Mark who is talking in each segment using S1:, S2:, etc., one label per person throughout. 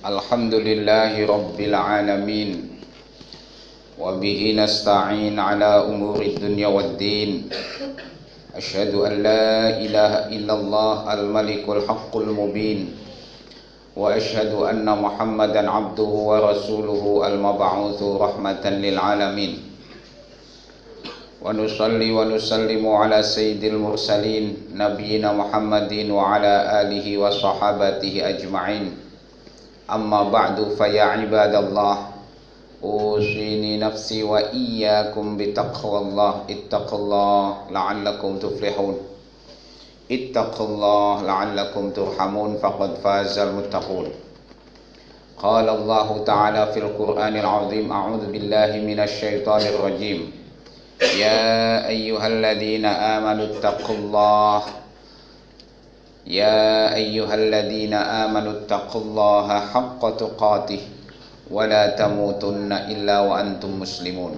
S1: Alhamdulillahi Rabbil Alamin. Wa bihi nasta'in ala umuri dunya waddin. Asyhadu an la ilaha illallah al-malikul haqqul mubin. Wa asyhadu anna Muhammadan abduhu wa rasuluhu al-mab'utsu rahmatan lil alamin. Wa nusalli wa nusallimu ala sayyidil mursalin nabiyyina Muhammadin wa ala alihi wa sahabatihi ajma'in. Amma ba'du fa ya ibadallah, usini nafsi wa iyyakum bitaqwallah. Ittaqullah la'allakum tuflihun. Ittaqullah la'allakum turhamun. Faqad fazal muttaqun. Qala Allah ta'ala fil Qur'anil 'azim. A'udzu billahi minasy syaithanir rajim. Ya ayyuhalladzina amanu ittaqullah. Ya ayyuhalladzina amanu ittaqullaha haqqa tuqatih wa la tamutunna illa wa antum muslimun.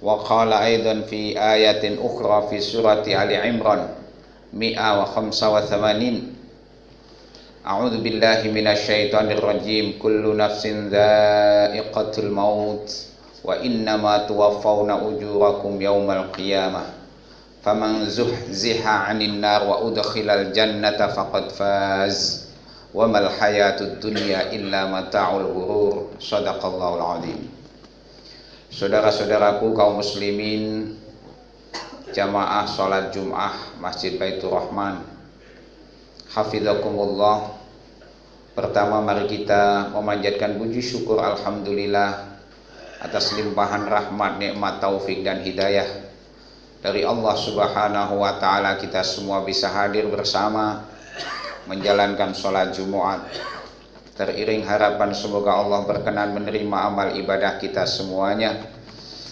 S1: Wa qala aidan fi ayatin ukhra fi surati Ali Imran 185. A'udzu billahi minasy syaithanir rajim. Kullu nafsin dha'iqatul maut wa innama tuwaffawna ujurakum yaumal qiyamah. Faman zuhziha 'anil nar wa udkhilal jannata faqad faz. Wa mal hayatud dunya illa mata'ul ghurur. Shadaqallahul azim. Saudara-saudaraku kaum muslimin, jamaah salat Jumat Masjid Baitur Rahman, hafizakumullah. Pertama mari kita memanjatkan puji syukur alhamdulillah atas limpahan rahmat, nikmat, taufik dan hidayah dari Allah Subhanahu wa taala. Kita semua bisa hadir bersama menjalankan sholat Jumat. Teriring harapan semoga Allah berkenan menerima amal ibadah kita semuanya,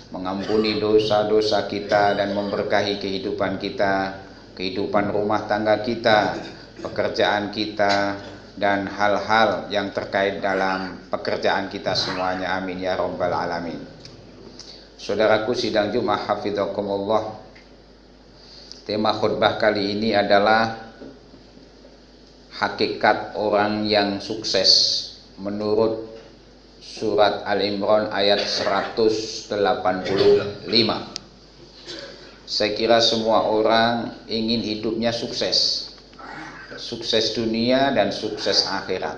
S1: mengampuni dosa-dosa kita dan memberkahi kehidupan kita, kehidupan rumah tangga kita, pekerjaan kita, dan hal-hal yang terkait dalam pekerjaan kita semuanya. Amin ya rabbal alamin. Saudaraku sidang Jumat hafizakumullah. Tema khutbah kali ini adalah hakikat orang yang sukses menurut surat Al-Imran ayat 185. Saya kira semua orang ingin hidupnya sukses. Sukses dunia dan sukses akhirat.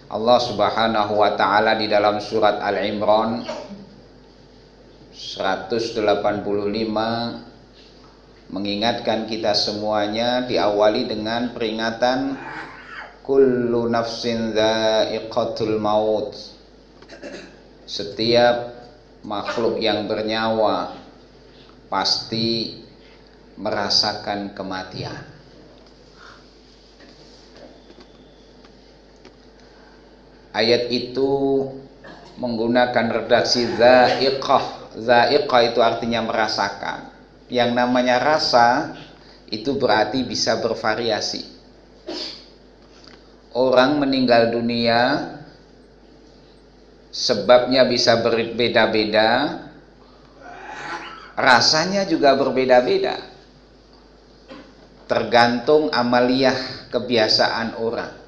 S1: Allah Subhanahu wa taala di dalam surat Al-Imran 185 mengingatkan kita semuanya, diawali dengan peringatan kullu nafsin dha'iqatul maut. Setiap makhluk yang bernyawa pasti merasakan kematian. Ayat itu menggunakan redaksi dha'iqah. Dha'iqah itu artinya merasakan. Yang namanya rasa itu berarti bisa bervariasi. Orang meninggal dunia sebabnya bisa berbeda-beda, rasanya juga berbeda-beda, tergantung amaliyah kebiasaan orang.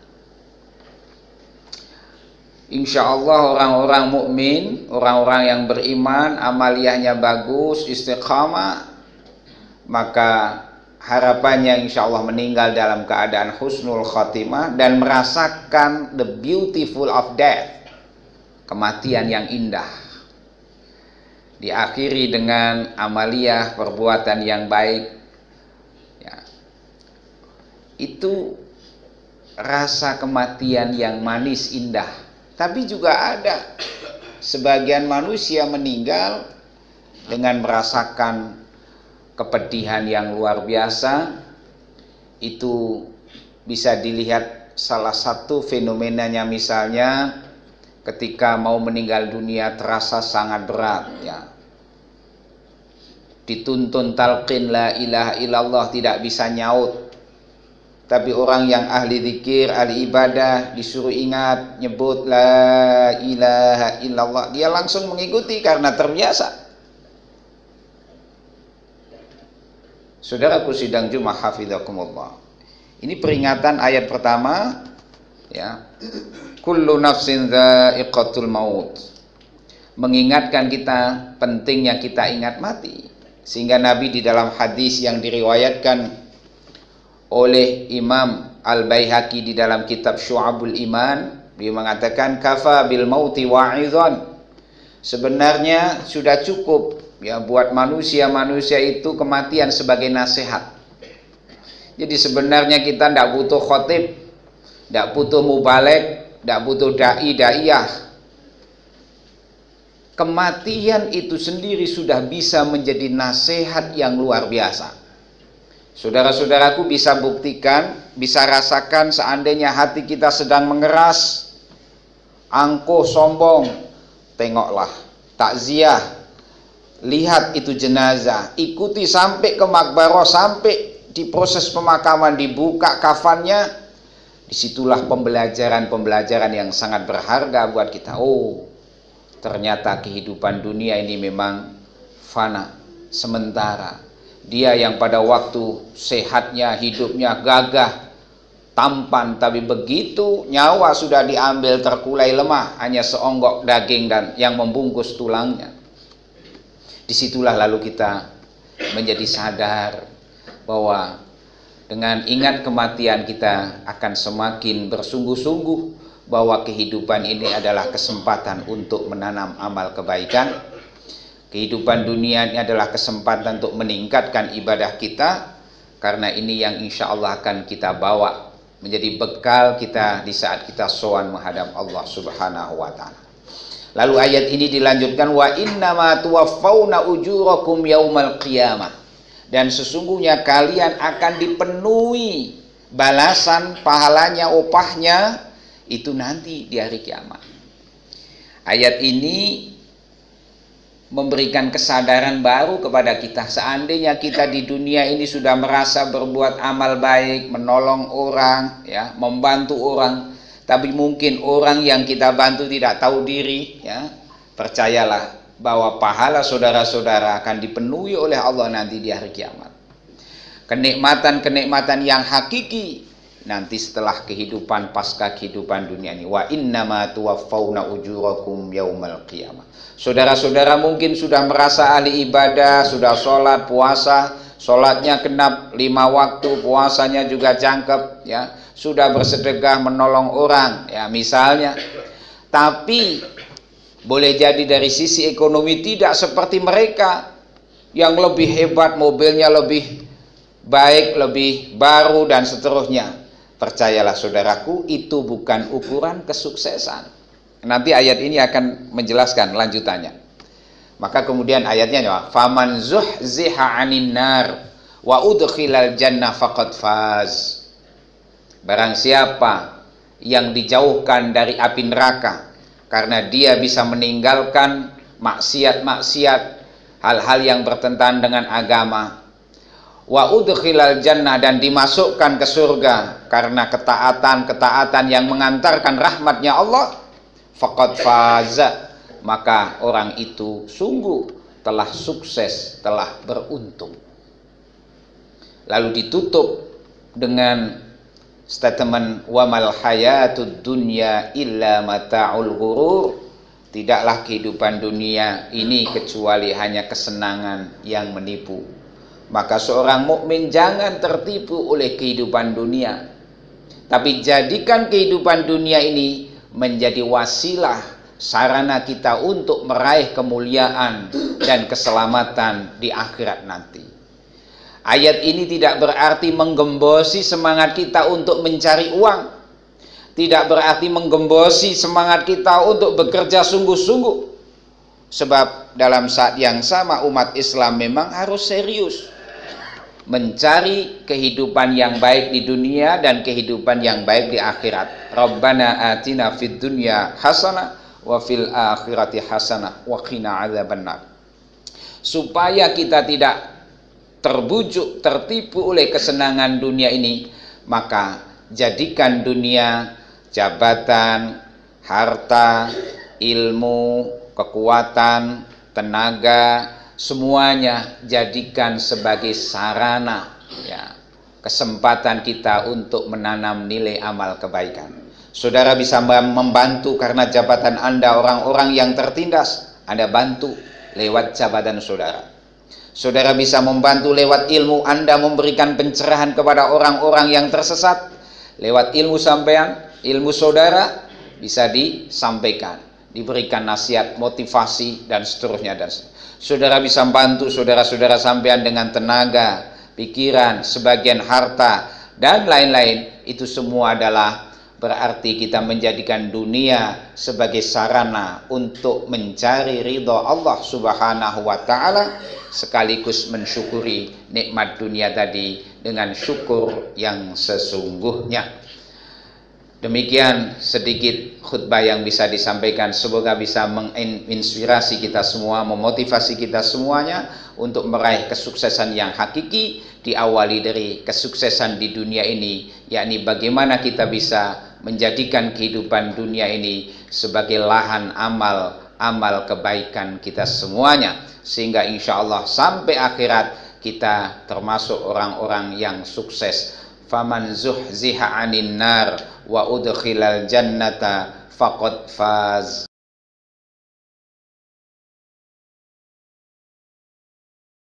S1: Insya Allah orang-orang mukmin, orang-orang yang beriman, amaliyahnya bagus, istiqamah, maka harapannya insya Allah meninggal dalam keadaan husnul khatimah dan merasakan the beautiful of death, kematian yang indah. Diakhiri dengan amaliyah perbuatan yang baik ya. Itu rasa kematian yang manis indah. Tapi juga ada sebagian manusia meninggal dengan merasakan kepedihan yang luar biasa. Itu bisa dilihat salah satu fenomenanya, misalnya ketika mau meninggal dunia terasa sangat berat ya. Dituntun talqin la ilaha illallah tidak bisa nyaut. Tapi orang yang ahli zikir, ahli ibadah disuruh ingat, nyebut la ilaha illallah, dia langsung mengikuti karena terbiasa. Saudaraku sidang Jumat hafizakumullah. Ini peringatan ayat pertama ya. Kullu nafsin dha'iqatul maut. Mengingatkan kita pentingnya kita ingat mati. Sehingga Nabi di dalam hadis yang diriwayatkan oleh Imam Al-Baihaqi di dalam kitab Syu'abul Iman, dia mengatakan kafa bil mauti wa'idhan. Sebenarnya sudah cukup ya buat manusia itu kematian sebagai nasihat. Jadi sebenarnya kita tidak butuh khotib, tidak butuh mubalek, tidak butuh da'i-da'iyah. Kematian itu sendiri sudah bisa menjadi nasihat yang luar biasa. Saudara-saudaraku bisa buktikan, bisa rasakan seandainya hati kita sedang mengeras, angkuh, sombong, tengoklah takziah, lihat itu jenazah, ikuti sampai ke makbarah, sampai di proses pemakaman, dibuka kafannya. Disitulah pembelajaran yang sangat berharga buat kita. Oh, ternyata kehidupan dunia ini memang fana, sementara. Dia yang pada waktu sehatnya, hidupnya gagah, tampan, tapi begitu nyawa sudah diambil, terkulai lemah, hanya seonggok daging dan yang membungkus tulangnya. Disitulah lalu kita menjadi sadar bahwa dengan ingat kematian kita akan semakin bersungguh-sungguh bahwa kehidupan ini adalah kesempatan untuk menanam amal kebaikan. Kehidupan dunia ini adalah kesempatan untuk meningkatkan ibadah kita, karena ini yang insya Allah akan kita bawa menjadi bekal kita di saat kita sowan menghadap Allah Subhanahu wa ta'ala. Lalu ayat ini dilanjutkan, wa innama tuwaffawna ujurakum yaumal qiyamah, dan sesungguhnya kalian akan dipenuhi balasan pahalanya, upahnya itu nanti di hari kiamat. Ayat ini memberikan kesadaran baru kepada kita. Seandainya kita di dunia ini sudah merasa berbuat amal baik, menolong orang, ya, membantu orang, tapi mungkin orang yang kita bantu tidak tahu diri, ya, percayalah bahwa pahala saudara-saudara akan dipenuhi oleh Allah nanti di hari kiamat. Kenikmatan-kenikmatan yang hakiki nanti setelah kehidupan, pasca kehidupan dunia ini. Wa innama tuwaffawna ujurakum yaumal qiyamah. Saudara-saudara mungkin sudah merasa ahli ibadah, sudah sholat, puasa, sholatnya genap 5 waktu, puasanya juga jangkep, ya, sudah bersedekah, menolong orang, ya, misalnya. Tapi boleh jadi dari sisi ekonomi tidak seperti mereka yang lebih hebat, mobilnya lebih baik, lebih baru, dan seterusnya. Percayalah saudaraku, itu bukan ukuran kesuksesan. Nanti ayat ini akan menjelaskan lanjutannya. Maka kemudian ayatnya, faman zuhziha 'anil nar wa udkhilal jannah faqad faz. Barang siapa yang dijauhkan dari api neraka karena dia bisa meninggalkan maksiat-maksiat, hal-hal yang bertentangan dengan agama, wa udkhilal jannah, dan dimasukkan ke surga karena ketaatan yang mengantarkan rahmatnya Allah, faqad faza, maka orang itu sungguh telah sukses, telah beruntung. Lalu ditutup dengan statement wamal hayatud dunya illa mata'ul ghurur. Tidaklah kehidupan dunia ini kecuali hanya kesenangan yang menipu. Maka seorang mukmin jangan tertipu oleh kehidupan dunia, tapi jadikan kehidupan dunia ini menjadi wasilah, sarana kita untuk meraih kemuliaan dan keselamatan di akhirat nanti. Ayat ini tidak berarti menggembosi semangat kita untuk mencari uang, tidak berarti menggembosi semangat kita untuk bekerja sungguh-sungguh. Sebab dalam saat yang sama umat Islam memang harus serius mencari kehidupan yang baik di dunia dan kehidupan yang baik di akhirat. Rabbana atina fid dunya hasanah wa fil akhirati hasanah wa qina adzabannar. Supaya kita tidak terbujuk, tertipu oleh kesenangan dunia ini, maka jadikan dunia, jabatan, harta, ilmu, kekuatan, tenaga, semuanya jadikan sebagai sarana, ya, kesempatan kita untuk menanam nilai amal kebaikan. Saudara bisa membantu karena jabatan Anda orang-orang yang tertindas, Anda bantu lewat jabatan saudara. Saudara bisa membantu lewat ilmu Anda, memberikan pencerahan kepada orang-orang yang tersesat. Lewat ilmu sampean, ilmu saudara bisa disampaikan, diberikan nasihat, motivasi, dan seterusnya. Saudara bisa membantu saudara-saudara sampean dengan tenaga, pikiran, sebagian harta, dan lain-lain. Itu semua adalah berarti kita menjadikan dunia sebagai sarana untuk mencari ridha Allah Subhanahu wa Ta'ala, sekaligus mensyukuri nikmat dunia tadi dengan syukur yang sesungguhnya. Demikian sedikit khutbah yang bisa disampaikan. Semoga bisa menginspirasi kita semua, memotivasi kita semuanya untuk meraih kesuksesan yang hakiki, diawali dari kesuksesan di dunia ini, yakni bagaimana kita bisa menjadikan kehidupan dunia ini sebagai lahan amal kebaikan kita semuanya, sehingga insya Allah sampai akhirat kita termasuk orang-orang yang sukses. Faman zuhziha 'anil nar wa udkhilal jannata faqad faz.